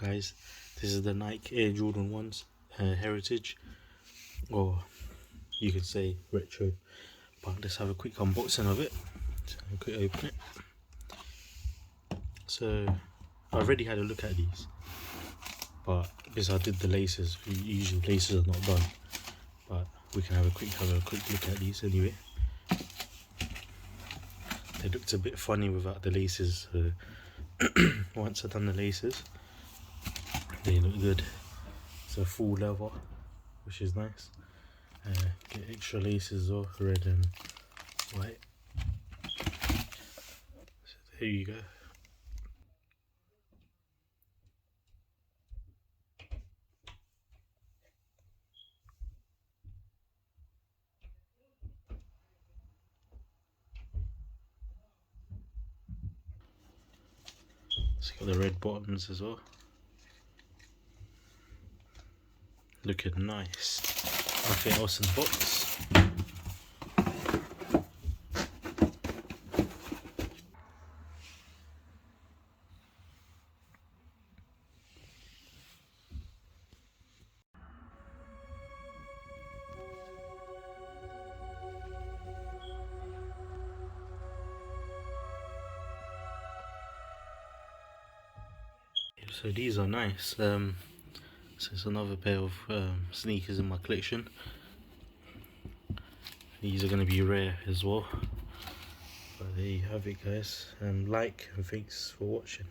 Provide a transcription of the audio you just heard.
Guys, this is the Nike Air Jordan 1's Heritage, or you could say retro, but let's have a quick unboxing of it. So a quick open it. So I already had a look at these, but because I did the laces, usually laces are not done, but we can have a quick look at these anyway. They looked a bit funny without the laces. Once I've done the laces, they look good. It's a full leather, which is nice. Get extra laces off, red and white. So there you go. It's got the red bottoms as well. Looking nice. Nothing else in the box. So these are nice. So it's another pair of sneakers in my collection. These are going to be rare as well. But there you have it, guys. Like and thanks for watching.